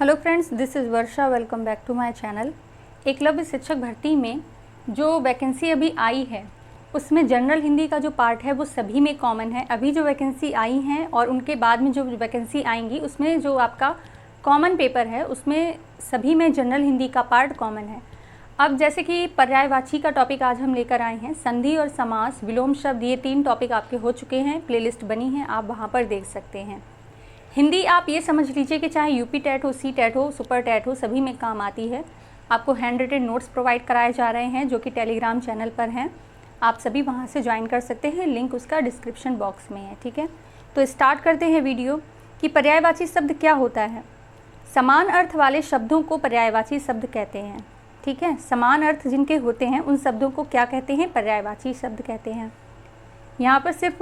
Hello friends, this is Varsha. Welcome back to my channel. Eklavya शिक्षक भर्ती में जो वैकेंसी अभी आई है उसमें जनरल हिंदी का जो पार्ट है वो सभी में कॉमन है। अभी जो वैकेंसी आई हैं और उनके बाद में जो वैकेंसी आएंगी उसमें जो आपका कॉमन पेपर है उसमें सभी में जनरल हिंदी का पार्ट कॉमन है। अब जैसे कि पर्यायवाची का टॉपिक आज हम लेकर आए हैं, संधि और समास, विलोम शब्द, ये 3 टॉपिक आपके हो चुके हैं। प्लेलिस्ट बनी है, आप वहाँ पर देख सकते हैं। हिंदी आप ये समझ लीजिए कि चाहे यूपी टेट हो, सी टेट हो, सुपर टेट हो, सभी में काम आती है। आपको हैंड रिटन नोट्स प्रोवाइड कराए जा रहे हैं जो कि टेलीग्राम चैनल पर हैं। आप सभी वहाँ से ज्वाइन कर सकते हैं, लिंक उसका डिस्क्रिप्शन बॉक्स में है। ठीक है, तो स्टार्ट करते हैं वीडियो कि पर्यायवाची शब्द क्या होता है। समान अर्थ वाले शब्दों को पर्यायवाची शब्द कहते हैं। ठीक है, समान अर्थ जिनके होते हैं उन शब्दों को क्या कहते हैं? पर्यायवाची शब्द कहते हैं। यहाँ पर सिर्फ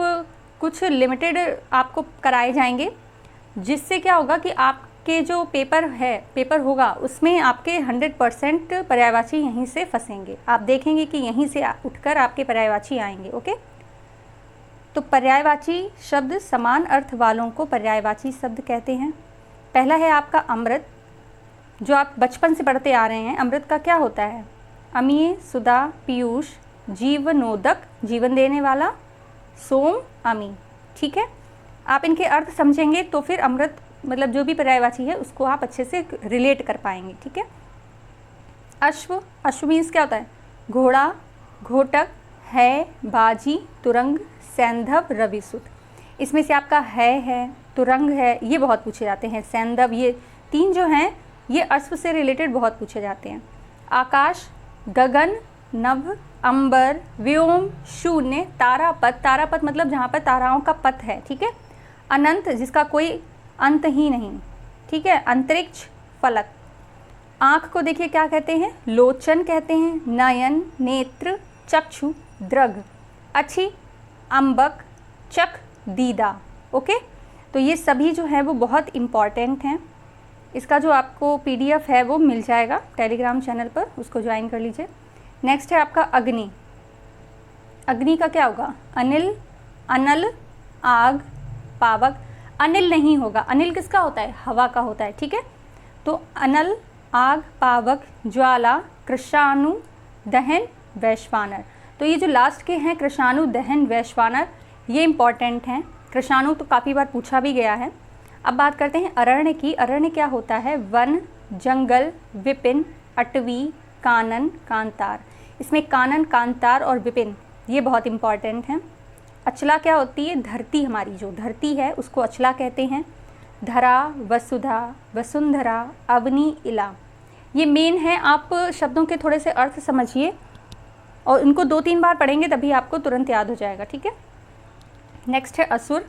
कुछ लिमिटेड आपको कराए जाएंगे, जिससे क्या होगा कि आपके जो पेपर होगा उसमें आपके 100% पर्यायवाची यहीं से फंसेंगे। आप देखेंगे कि यहीं से उठकर आपके पर्यायवाची आएंगे। ओके, तो पर्यायवाची शब्द समान अर्थ वालों को पर्यायवाची शब्द कहते हैं। पहला है आपका अमृत, जो आप बचपन से पढ़ते आ रहे हैं। अमृत का क्या होता है? अमीय, सुधा, पीयूष, जीवनोदक, जीवन देने वाला, सोम, अमी। ठीक है, आप इनके अर्थ समझेंगे तो फिर अमृत मतलब जो भी पर्यायवाची है उसको आप अच्छे से रिलेट कर पाएंगे। ठीक है, अश्व, अश्व मीन्स क्या होता है? घोड़ा, घोटक, है, बाजी, तुरंग, सैंधव, रविसुत। इसमें से आपका है, तुरंग है, ये बहुत पूछे जाते हैं। सैंधव, ये 3 जो हैं ये अश्व से रिलेटेड बहुत पूछे जाते हैं। आकाश, गगन, नभ, अंबर, व्योम, शून्य, तारापथ, तारापथ मतलब जहाँ पर ताराओं का पथ है। ठीक है, अनंत, जिसका कोई अंत ही नहीं। ठीक है, अंतरिक्ष, फलक। आँख को देखिए क्या कहते हैं? लोचन कहते हैं। नयन, नेत्र, चक्षु, दृग। अच्छी, अम्बक, चक, दीदा। ओके, तो ये सभी जो है वो बहुत इम्पॉर्टेंट हैं। इसका जो आपको PDF है वो मिल जाएगा टेलीग्राम चैनल पर, उसको ज्वाइन कर लीजिए। नेक्स्ट है आपका अग्नि। अग्नि का क्या होगा? अनिल, अनल, आग, पावक। अनिल नहीं होगा, अनिल किसका होता है? हवा का होता है। ठीक है, तो अनल, आग, पावक, ज्वाला, कृषाणु, दहन, वैश्वानर। तो ये जो लास्ट के हैं कृषाणु, दहन, वैश्वानर, ये इंपॉर्टेंट हैं। कृषाणु तो काफ़ी बार पूछा भी गया है। अब बात करते हैं अरण्य की। अरण्य क्या होता है? वन, जंगल, विपिन, अटवी, कानन, कांतार। इसमें कानन, कांतार और विपिन ये बहुत इंपॉर्टेंट हैं। अचला क्या होती है? धरती, हमारी जो धरती है उसको अचला कहते हैं। धरा, वसुधा, वसुंधरा, अवनी, इला, ये मेन है। आप शब्दों के थोड़े से अर्थ समझिए और इनको 2-3 बार पढ़ेंगे तभी आपको तुरंत याद हो जाएगा। ठीक है, नेक्स्ट है असुर।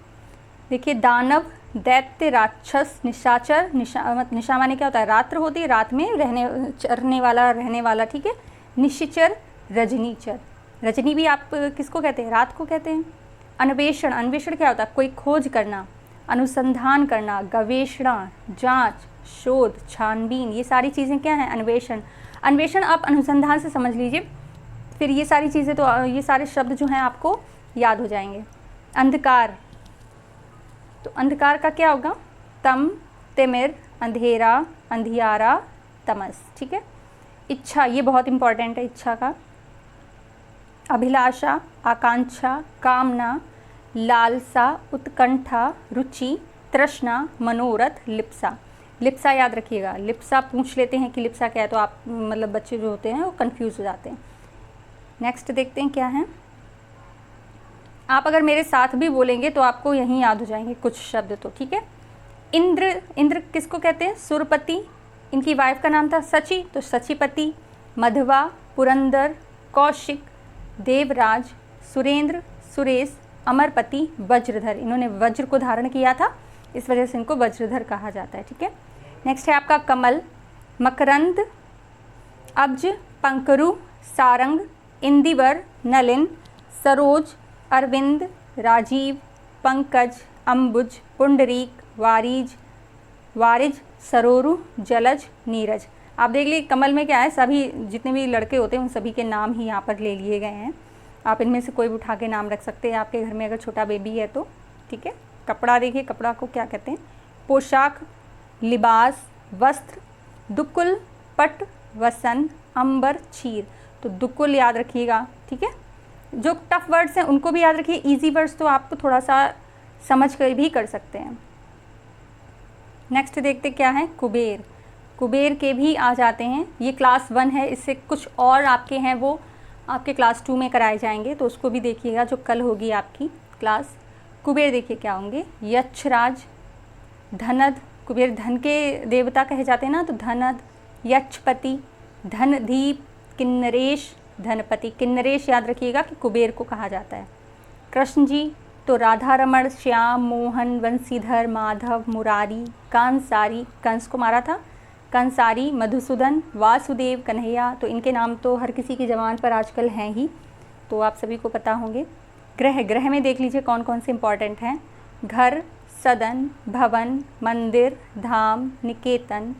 देखिए, दानव, दैत्य, राक्षस, निशाचर। निशा माने क्या होता है? रात्र होती है, रात में रहने वाला। ठीक है, निशिचर, रजनीचर। रजनी भी आप किसको कहते हैं? रात को कहते हैं। अन्वेषण, अन्वेषण क्या होता है? कोई खोज करना, अनुसंधान करना, गवेषणा, जांच, शोध, छानबीन, ये सारी चीज़ें क्या हैं? अन्वेषण। अन्वेषण आप अनुसंधान से समझ लीजिए, फिर ये सारी चीज़ें तो ये सारे शब्द जो हैं आपको याद हो जाएंगे। अंधकार, तो अंधकार का क्या होगा? तम, तिमिर, अंधेरा, अंधियारा, तमस। ठीक है, इच्छा, ये बहुत इंपॉर्टेंट है इच्छा का। अभिलाषा, आकांक्षा, कामना, लालसा, उत्कंठा, रुचि, तृष्णा, मनोरथ, लिप्सा। लिप्सा याद रखिएगा, लिप्सा पूछ लेते हैं कि लिप्सा क्या है तो आप मतलब बच्चे जो होते हैं वो कंफ्यूज हो जाते हैं। नेक्स्ट देखते हैं क्या है। आप अगर मेरे साथ भी बोलेंगे तो आपको यहीं याद हो जाएंगे कुछ शब्द तो। ठीक है, इंद्र, इंद्र किसको कहते हैं? सुरपति। इनकी वाइफ का नाम था सची, तो सचीपति। मधवा, पुरंदर, कौशिक, देवराज, सुरेंद्र, सुरेश, अमरपति, वज्रधर। इन्होंने वज्र को धारण किया था, इस वजह से इनको वज्रधर कहा जाता है। ठीक है, नेक्स्ट है आपका कमल, मकरंद, अब्ज, पंकरु, सारंग, इंदिवर, नलिन, सरोज, अरविंद, राजीव, पंकज, अंबुज, पुंडरीक, वारिज, वारिज, सरोरु, जलज, नीरज। आप देख लीजिए कमल में क्या है, सभी जितने भी लड़के होते हैं उन सभी के नाम ही यहाँ पर ले लिए गए हैं। आप इनमें से कोई भी उठा के नाम रख सकते हैं आपके घर में अगर छोटा बेबी है तो। ठीक है, कपड़ा देखिए, कपड़ा को क्या कहते हैं? पोशाक, लिबास, वस्त्र, दुकुल, पट, वसन, अंबर, चीर। तो दुकुल याद रखिएगा, ठीक है। जो टफ वर्ड्स हैं उनको भी याद रखिए, इजी वर्ड्स तो आपको थोड़ा सा समझ कर भी कर सकते हैं। नेक्स्ट देखते क्या है, कुबेर। कुबेर के भी आ जाते हैं, ये क्लास 1 है, इससे कुछ और आपके हैं वो आपके क्लास 2 में कराए जाएंगे, तो उसको भी देखिएगा जो कल होगी आपकी क्लास। कुबेर देखिए क्या होंगे, यक्षराज, धनद, कुबेर धन के देवता कहे जाते हैं ना, तो धनद, यक्षपति, धनदीप, किन्नरेश, धनपति। किन्नरेश याद रखिएगा कि कुबेर को कहा जाता है। कृष्ण जी तो राधा रमण, श्याम, मोहन, बंसीधर, माधव, मुरारी, कांसारी, कंस को मारा था, कंसारी, मधुसूदन, वासुदेव, कन्हैया। तो इनके नाम तो हर किसी की ज़बान पर आजकल हैं ही, तो आप सभी को पता होंगे। ग्रह, ग्रह में देख लीजिए कौन कौन से इंपॉर्टेंट हैं, घर, सदन, भवन, मंदिर, धाम, निकेतन,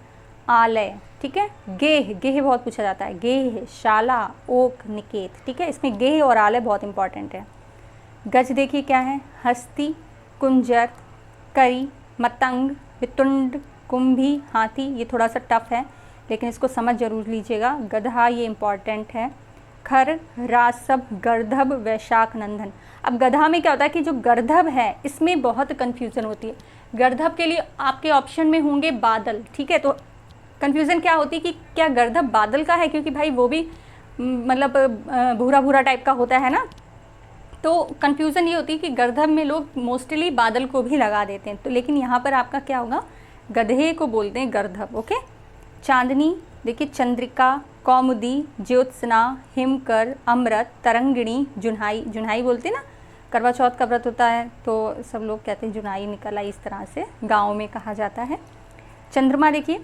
आलय, ठीक है। गेह, गेह बहुत पूछा जाता है, गेह, शाला, ओक, निकेत, ठीक है। इसमें गेह और आलय बहुत इंपॉर्टेंट है। गज देखिए क्या है, हस्ती, कुंजर, करी, मतंग, वितुंड, कुंभी, हाथी। ये थोड़ा सा टफ है लेकिन इसको समझ जरूर लीजिएगा। गधा ये इम्पॉर्टेंट है। खर, रासभ, गर्धभ, वैशाख नंदन। अब गधा में क्या होता है कि जो गर्धभ है इसमें बहुत कन्फ्यूज़न होती है। गर्धभ के लिए आपके ऑप्शन में होंगे बादल, ठीक है। तो कन्फ्यूज़न क्या होती है कि क्या गर्धभ बादल का है, क्योंकि भाई वो भी मतलब भूरा भूरा टाइप का होता है ना, तो कन्फ्यूज़न ये होती है कि गर्धभ में लोग मोस्टली बादल को भी लगा देते हैं, तो लेकिन यहाँ पर आपका क्या होगा, गधे को बोलते हैं गर्धभ, ओके। चांदनी देखिए, चंद्रिका, कौमुदी, ज्योत्सना, हिमकर, अमृत, तरंगिणी, जुन्हाई। जुन्हाई बोलते हैं ना, करवा चौथ का व्रत होता है तो सब लोग कहते हैं जुन्हाई निकल आई, इस तरह से गाँव में कहा जाता है। चंद्रमा देखिए,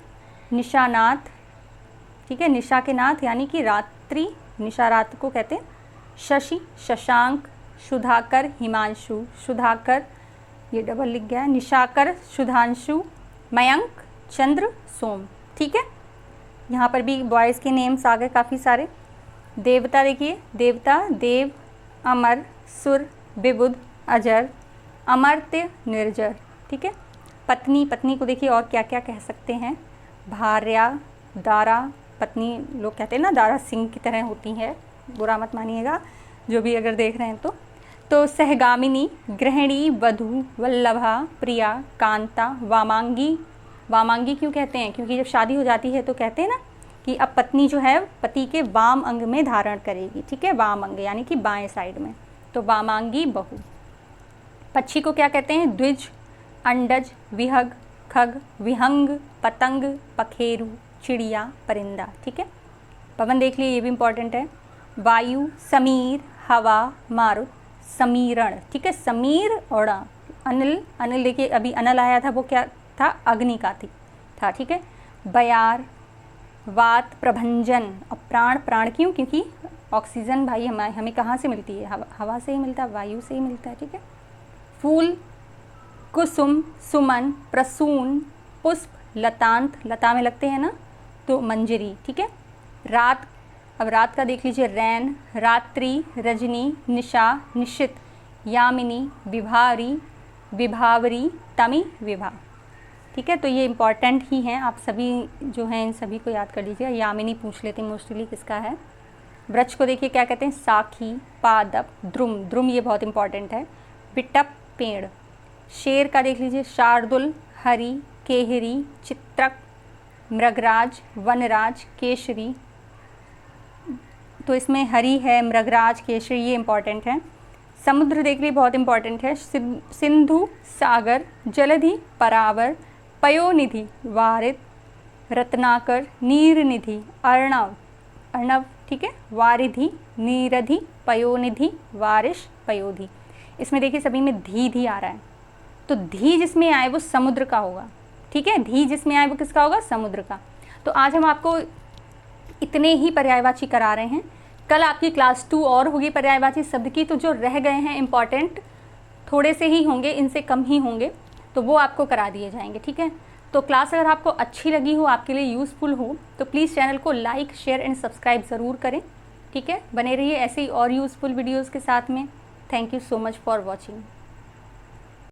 निशानाथ, ठीक है, निशा के नाथ यानी कि रात्रि, निशा रात को कहते हैं। शशि, शशांक, सुधाकर, हिमांशु, सुधाकर ये डबल लिख गया है, निशाकर, सुधांशु, मयंक, चंद्र, सोम, ठीक है। यहाँ पर भी बॉयज़ के नेम्स आ गए काफ़ी सारे। देवता देखिए, देवता, देव, अमर, सुर, विबुध, अजर, अमर्त्य, निर्जर, ठीक है। पत्नी, पत्नी को देखिए और क्या क्या कह सकते हैं, भार्या, दारा, पत्नी लोग कहते हैं ना दारा सिंह की तरह होती है, बुरा मत मानिएगा जो भी अगर देख रहे हैं तो सहगामिनी, गृहिणी, वधू, वल्लभा, प्रिया, कांता, वामांगी। वामांगी क्यों कहते हैं, क्योंकि जब शादी हो जाती है तो कहते हैं ना कि अब पत्नी जो है पति के वाम अंग में धारण करेगी, ठीक है, वाम अंग यानी कि बाएं साइड में, तो वामांगी बहू। पक्षी को क्या कहते हैं, द्विज, अंडज, विहग, खग, विहंग, पतंग, पखेरु, चिड़िया, परिंदा, ठीक है। पवन देख लिए, ये भी इम्पॉर्टेंट है। वायु, समीर, हवा, मारुत, समीरण, ठीक है। समीर और अनिल, अनिल देखिए अभी अनल आया था वो क्या था, अग्नि का था, ठीक है। बयार, वात, प्रभंजन। अब प्राण, प्राण क्यों, क्योंकि ऑक्सीजन भाई हमें कहाँ से मिलती है, हवा से ही मिलता है, वायु से ही मिलता है, ठीक है। फूल, कुसुम, सुमन, प्रसून, पुष्प, लतांत, लता में लगते हैं ना, तो मंजरी, ठीक है। रात, अब रात का देख लीजिए, रैन, रात्रि, रजनी, निशा, निशित, यामिनी, विभारी, विभावरी, तमी, विभा, ठीक है। तो ये इम्पॉर्टेंट ही हैं, आप सभी जो हैं इन सभी को याद कर लीजिए। यामिनी पूछ लेते हैं मोस्टली किसका है। वृक्ष को देखिए क्या कहते हैं, साखी, पादप, द्रुम, द्रुम ये बहुत इंपॉर्टेंट है। विटप, पेड़। शेर का देख लीजिए, शार्दुल, हरी, केहरी, चित्रक, मृगराज, वनराज, केशरी। तो इसमें हरी है, मृगराज, केशरी ये इंपॉर्टेंट है। समुद्र देख लीजिए बहुत इंपॉर्टेंट है, सिंधु, सागर, जलधि, परावर, पयोनिधि, वारित, रत्नाकर, नीरनिधि, अर्णव, अर्णव, ठीक है, वारिधि, नीरधि, पयोनिधि, वारिश, पयोधि। इसमें देखिए सभी में धी धी आ रहा है, तो धी जिसमें आए वो समुद्र का होगा, ठीक है। धी जिसमें आए वो किसका होगा, समुद्र का। तो आज हम आपको इतने ही पर्यायवाची करा रहे हैं, कल आपकी क्लास 2 और होगी पर्यायवाची शब्द की, तो जो रह गए हैं इम्पॉर्टेंट थोड़े से ही होंगे, इनसे कम ही होंगे, तो वो आपको करा दिए जाएंगे, ठीक है। तो क्लास अगर आपको अच्छी लगी हो, आपके लिए यूज़फुल हो, तो प्लीज़ चैनल को लाइक, शेयर एंड सब्सक्राइब ज़रूर करें, ठीक है। बने रहिए ऐसे ही और यूज़फुल वीडियोज़ के साथ में। Thank you so much for watching.